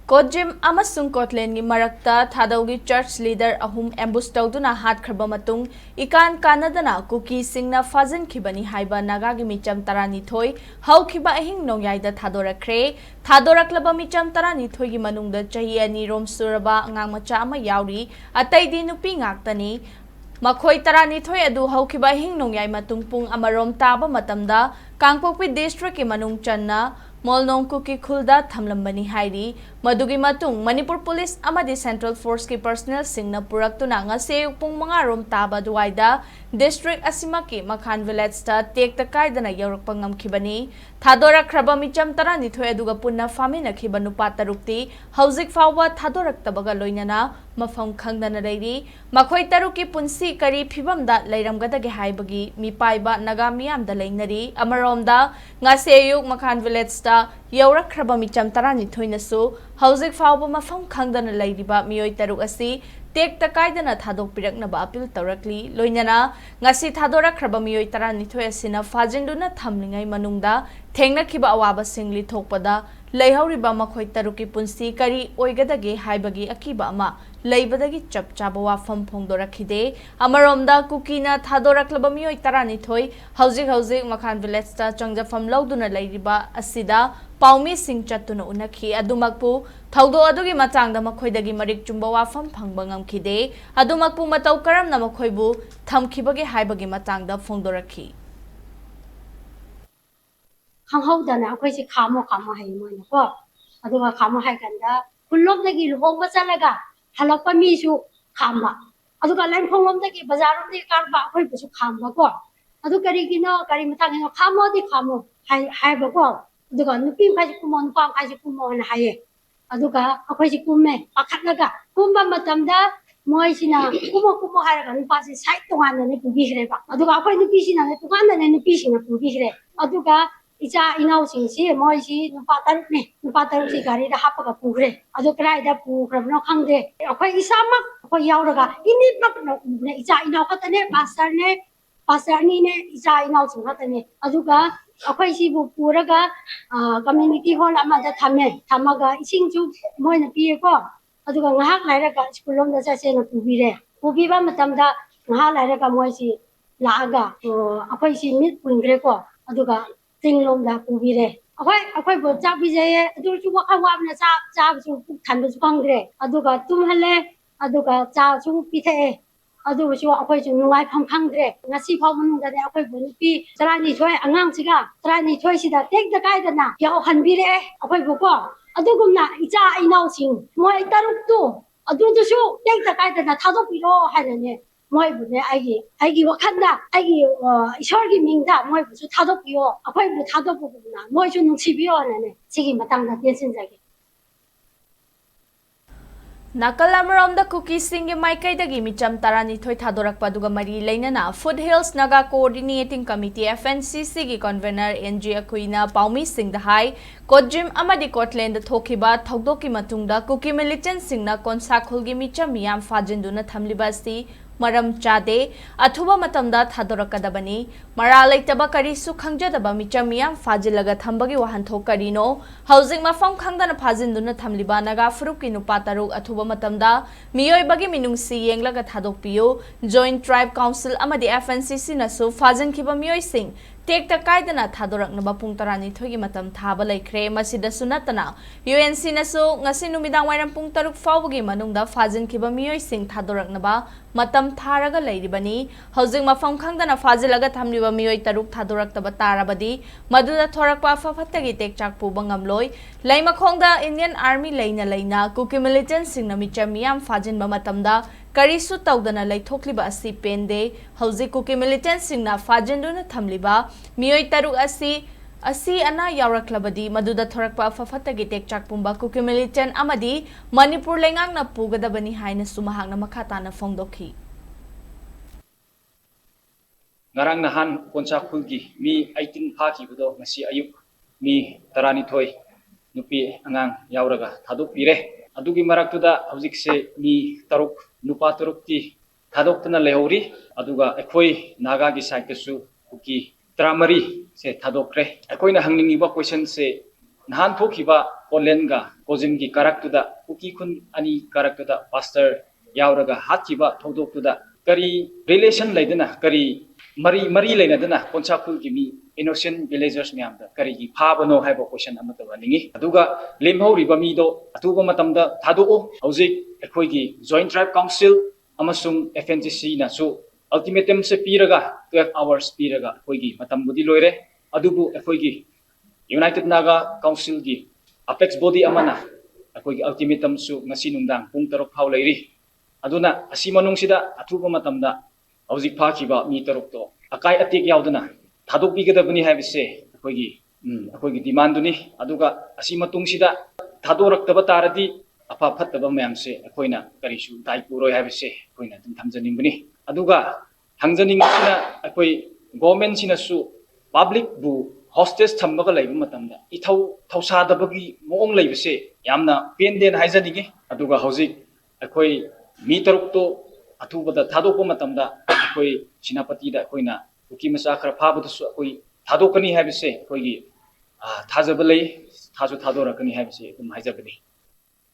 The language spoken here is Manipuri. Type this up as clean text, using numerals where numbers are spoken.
Kojim amasung Kotlen gi marakta Thadaugi church leader ahum ambush tawduna hatkhaba matung ikan kanadana Kuki Singna Phajinkhibani Haiba Naga gi Meecham taranithoi Houkhiba Ahing Nongyaida Thadorakhre Thadoraklaba Meecham taranithoi gi manungda chahi ani rom suraba angang macha ama yauri ataidi nupi ngaktani Makhoi taranithoi adu Houkhiba Ahing Nongyai matung pung amarom taba matamda Kangpokpi district ki manung channa Molnong Kuki Khulda Thamlambani Hairi, Madugi Matung, Manipur Police Amadi Central Force ki personnel Singna Puraktuna ngase pung mga rom taba duwaida District Asimaki Makhan Village ta tek takay dana yaurok pangamkhibani Thadorakhre Meecham taranithoi aduga punna faminakhiba nupa tarukti hauzik fawba thadoraktabaga loinana mafam khangdana leiri makhoi taruki punsi kari phibamda leiramgadage haibagi mipaiba naga miyamda leinari amaromda ngase ayuk Makhan Village ta yaurakhre Meecham taranithoi nasu hauzik fawba mafam khangdana leiriba miyoi taruk asi tek takaidana thadok piraknaba apil tawrakli loinana ngasi Thadorakhre miyoi taranithoi asina phajinduna thamlingai manungda thengnakiba awaba singli thokpada leihoriba makhoi taruki punsi kari oigadage haibagi akiba ama leibadagi chapchaba wafam phongdorakhide amaromda Kukina Thadoraklaba miyoi taranithoi hauzik Makhan Village ta changjafam lauduna leiriba asida Paumi Singh Chatuna Unaki Adumakpu Thaudo adugi matangda makhoidagi marik chumba wafam phangba ngamkhide adumakpu matau karamna makhoibu thamkhibagi haibagi matangda phongdorakhi khanghaudana akhoi si khamo hai moina ko aduga khamo hai kanda kullomdagi luhongba chalaga halakpa mi su khamba aduga lain phonglomdagi bazaaromdagi karba akhoi busu khamba ko adu karigino kari matangino khamo hai ba ko aduga nupi phaji kumon pa phaji kumon haye aduga akhoi si kumme pakhatlaga kumba matamda moi sina kumo haraga nupa si side tongana ne pubi hre ba aduga akhoi nupi sina ne tongana ne nupi sina pubi hre aduga Icha inau singsi moi si nupa taruk si gari da hapaga pugre adu krai da pugrab no khangde akhoi isamak akhoi yauraga ini pak no ne icha inau khatane pastor ni ne icha inau sing khatane aduga akhoi si bu puraga community hall amada thamaga ising chu moi na piye ko aduga ngahak lairaga skulom da chase na pubiba matamda ngahak lairaga moi si laaga akhoi si mit pungre ko aduga Tinglom da pubire akhoi bo chak bijaye adu chu wakha wabna cha chu than chu kangre aduga tumhale aduga cha chu pithe adu chu akhoi chu nungai pham khangre ngasi phaw manungda ne akhoi bo nupi tarani thoi angang siga tarani thoi sida tek da kai da na yaw hanbire akhoi bo ko adugumna icha inau sing moi taruk tu adu chu tek da kai da na thadok piro hairane moi bu ne ai wakhanda ai ishor gi mingda moi bu thadok biyo akhoi bu thadok bu na moi chu nungchi biyo ne sigi matangda tension jage Nakalamaromda Kuki Singh Maikaidagi Meecham taranithoi Thadorakpa duga mari leinana Foothills Naga Coordinating Committee FNCC gi convener NG Akuina Paumi Singh da hai Kojim amadi Kotlen da Houkhiba thogdoki matungda Kuki militant Singna Konsakhul gi Meecham miyam phajinduna thamlibasi maram chade athuba matamda Thadorakadabani mara leitaba karisu khangjadaba Meecham miyam phajilaga thambagi wahanthok karino housing mafam khangdana phajinduna thamliba naga furuki nupa taruk athuba matamda miyoibagi minungsi yenglaga thadokpiyo Joint Tribe Council amadi FNCC nasu Phajinkhibani miyoi sing tek takaidana Thadoraknaba pung taranithoi gi matam thaba laikhre masida sunatana UNC nasu ngasi numidang wairam pung taruk fawbagi manungda Phajinkhibani miyoi sing Thadoraknaba matam tharaga leiribani housing mafam khangdana phajilaga thamliba miyoi taruk Thadoraktaba tarabadi maduda thorakpa fafatagi tekchak puba ngamloi laimakhongda Indian Army leina Kuki militant singna Meecham miyam phajinba matamda karisu tawdana laithokliba asi pende hauzik Kuki militant singna phajinduna thamliba miyoi taruk asi ana yauraklabadi maduda thorakpa fafatagi tekchak pumba Kuki militant amadi Manipur lengangna pugadabani haina sumahangna makhatana phongdokhi ngarang nahan Konsakhulgi mi 18 phaki budo ngasi ayuk mi taranithoi nupi angang yauraga thaduk pire adugi maraktuda hojikse mi taruk nupa tarukti thadoktana lehori aduga ekhoi naga gi side su Kuki tramari se Thadorakhre akoina hangningiba question se nahan thokiba Polenga Kozimgi karaktuda Kuki kun ani karaktuda pastor yauraga hatkiba thodoktuda kari relation laidana kari mari lainadana Ponchakul gi mi innocent villagers myamda kari gi phabano haiba question amata waningi aduga lemhoriba mi do atuba matamda thado hojik ekhoi gi joint tribe council amasung FNGC na su ultimatum se piraga 12 hours piraga ekhoi gi matam budi loire adubu ekhoi gi United Naga Council gi apex body amana ekhoi gi ultimatum su ngasi nungdang pung 3 phau leiri aduna asimanung sida athuba matamda hojik phakiba mi taruk to akai atik yauduna thadok bigadabani haibise ekhoi gi demand duni aduga asimatung sida thadoraktaba taradi apa phattaba mayamse ekhoina karisu dai puroi haibise ekhoina dum thamjaning bani aduga hangjaning sina ekhoi government sina su public bu hostage thambaga laiba matamda ithau thausadabagi moong laibase yamna penden haijaningi aduga hojik ekhoi mi taruk to athubada thadokpa matamda ekhoi sinapati da ekhoina uki macha khara phabada su ekoi thadokani haibase ekhoigi thajaba lei thaju thadorakani haibase dum haijabani